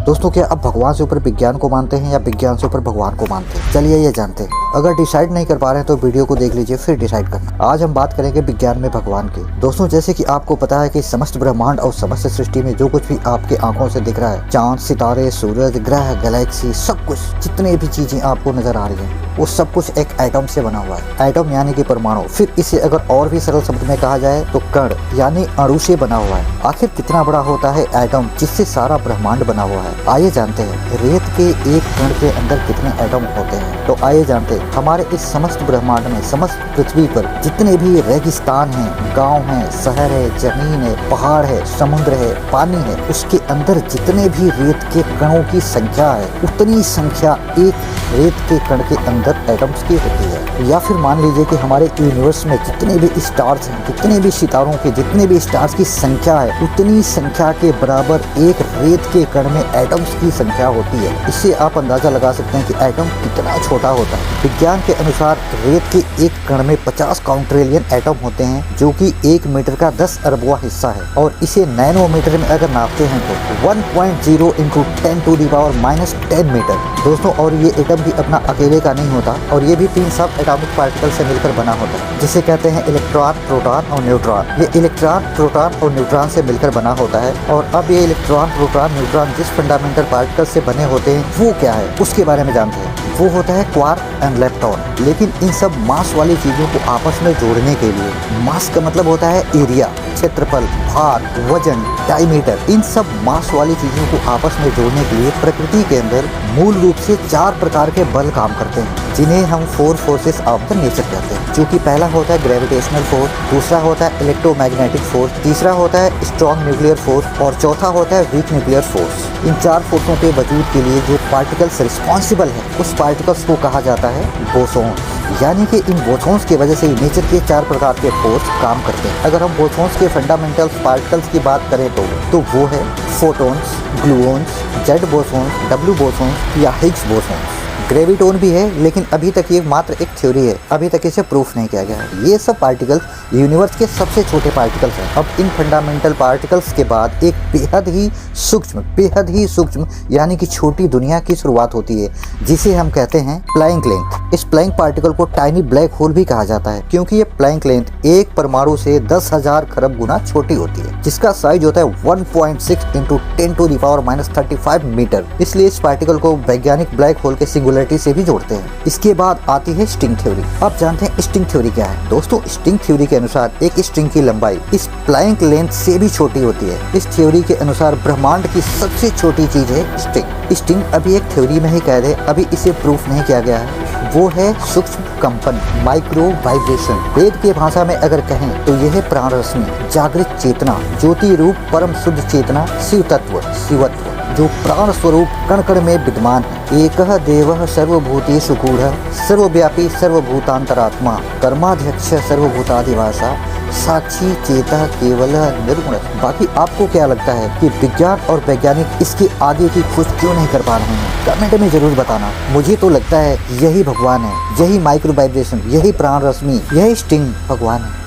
दोस्तों क्या आप भगवान से ऊपर विज्ञान को मानते हैं या विज्ञान से ऊपर भगवान को मानते हैं? चलिए ये जानते हैं। अगर डिसाइड नहीं कर पा रहे हैं तो वीडियो को देख लीजिए, फिर डिसाइड करना। आज हम बात करेंगे विज्ञान में भगवान की। दोस्तों जैसे कि आपको पता है कि समस्त ब्रह्मांड और समस्त सृष्टि में जो कुछ भी आपके आंखों से दिख रहा है, चांद, सितारे, सूरज, ग्रह, गैलेक्सी, सब कुछ जितने भी चीजें आपको नजर आ रही है, वो सब कुछ एक एटम से बना हुआ है। एटम यानी कि परमाणु। फिर इसे अगर और भी सरल शब्द में कहा जाए तो कण यानी अणु से बना हुआ है। आखिर कितना बड़ा होता है एटम जिससे सारा ब्रह्मांड बना हुआ है? आइए जानते हैं रेत के एक कण के अंदर कितने एटम होते हैं। तो आइए जानते हैं हमारे इस समस्त ब्रह्मांड में, समस्त पृथ्वी पर जितने भी रेगिस्तान हैं, गांव हैं, शहर है, जमीन है, पहाड़ है, समुद्र है, पानी है, उसके अंदर जितने भी रेत के कणों की संख्या है, उतनी संख्या एक रेत के कण के अंदर एटम्स की होती है। या फिर मान लीजिए कि हमारे यूनिवर्स में जितने भी स्टार्स हैं, जितने भी सितारों के जितने भी स्टार्स की संख्या है, उतनी संख्या के बराबर एक रेत के कण में एटम्स की संख्या होती है। इससे आप अंदाजा लगा सकते हैं कि एटम कितना छोटा होता है। विज्ञान के अनुसार रेत के एक कण में 50 काउंट्रिलियन एटम होते हैं, जो कि 1 मीटर का 10 अरबवां हिस्सा है। और इसे नैनोमीटर में अगर नापते हैं तो 1.0 × 10⁻⁻10 मीटर। दोस्तों और ये एटम भी अपना अकेले का नहीं होता, और ये भी 3 सब एटॉमिक पार्टिकल से मिलकर बना होता है, जिसे कहते हैं इलेक्ट्रॉन, प्रोटॉन और न्यूट्रॉन। ये इलेक्ट्रॉन, प्रोटॉन और न्यूट्रॉन से मिलकर बना होता है। और अब ये इलेक्ट्रॉन, प्रोटॉन, न्यूट्रॉन जिस फंडामेंटल पार्टिकल से बने होते हैं वो क्या है, उसके बारे में जानते हैं। वो होता है क्वार्क एंड लेप्टॉन। लेकिन इन सब मास वाली चीजों को आपस में जोड़ने के लिए, मास का मतलब होता है एरिया, क्षेत्रफल, भार, वजन, डायमीटर, इन सब मास वाली चीजों को आपस में जोड़ने के लिए प्रकृति के अंदर मूल रूप से 4 प्रकार के बल काम करते हैं, जिन्हें हम 4 फोर्सेस ऑफ द नेचर कहते हैं। जो कि पहला होता है ग्रेविटेशनल फोर्स, दूसरा होता है इलेक्ट्रोमैग्नेटिक फोर्स, तीसरा होता है स्ट्रॉन्ग न्यूक्लियर फोर्स और चौथा होता है वीक न्यूक्लियर फोर्स। इन 4 फोर्सों के वजूद के लिए जो पार्टिकल्स रिस्पॉन्सिबल है, उस पार्टिकल्स को कहा जाता है बोसॉन्स। यानी कि इन बोसॉन्स की वजह से ही नेचर के 4 प्रकार के फोर्स काम करते हैं। अगर हम बोसॉन्स के फंडामेंटल पार्टिकल्स की बात करें तो वो है photons, gluons, Z bosons, W bosons या हिग्स बोसॉन्स। ग्रेविटोन भी है, लेकिन अभी तक ये मात्र एक थ्योरी है, अभी तक इसे प्रूफ नहीं किया गया है। ये सब पार्टिकल्स यूनिवर्स के सबसे छोटे पार्टिकल्स हैं। अब इन फंडामेंटल पार्टिकल्स के बाद एक बेहद ही सूक्ष्म यानी कि छोटी दुनिया की शुरुआत होती है, जिसे हम कहते हैं प्लैंक लेंथ। इस प्लैंक पार्टिकल को टाइनी ब्लैक होल भी कहा जाता है, क्योंकि ये प्लैंक लेंथ एक परमाणु से 10,000 खरब गुना छोटी होती है, जिसका साइज होता है 1.6 × 10⁻⁻35 मीटर। इसलिए इस पार्टिकल को वैज्ञानिक ब्लैक होल के सिंगुलरिटी से भी जोड़ते हैं। इसके बाद आती है स्ट्रिंग थ्योरी। अब जानते हैं स्ट्रिंग थ्योरी क्या है। दोस्तों स्ट्रिंग थ्योरी के अनुसार एक स्ट्रिंग की लंबाई इस प्लैंक लेंथ से भी छोटी होती है। इस थ्योरी के अनुसार ब्रह्मांड की सबसे छोटी चीज है स्ट्रिंग। स्ट्रिंग अभी एक थ्योरी में ही कैद है, अभी इसे प्रूफ नहीं किया गया है। वो है सूक्ष्म कंपन, माइक्रो वाइब्रेशन। वेद की भाषा में अगर कहें तो यह है प्राण रश्मि, जागृत चेतना, ज्योति रूप परम शुद्ध चेतना, शिव तत्व, शिवत्व, जो प्राण स्वरूप कण कण में विद्यमान है। एकः देवः सर्वभूतेषु गूढ़ः, सर्वव्यापी सर्वभूतांतरात्मा, कर्माध्यक्ष सर्वभूताधिवासा, साक्षी चेता केवल निर्गुण। बाकी आपको क्या लगता है कि विज्ञान और वैज्ञानिक इसके आगे की खोज क्यों नहीं कर पा रहे हैं? कमेंट में जरूर बताना। मुझे तो लगता है यही भगवान है, यही माइक्रो वाइब्रेशन, यही प्राण रश्मि, यही स्ट्रिंग भगवान है।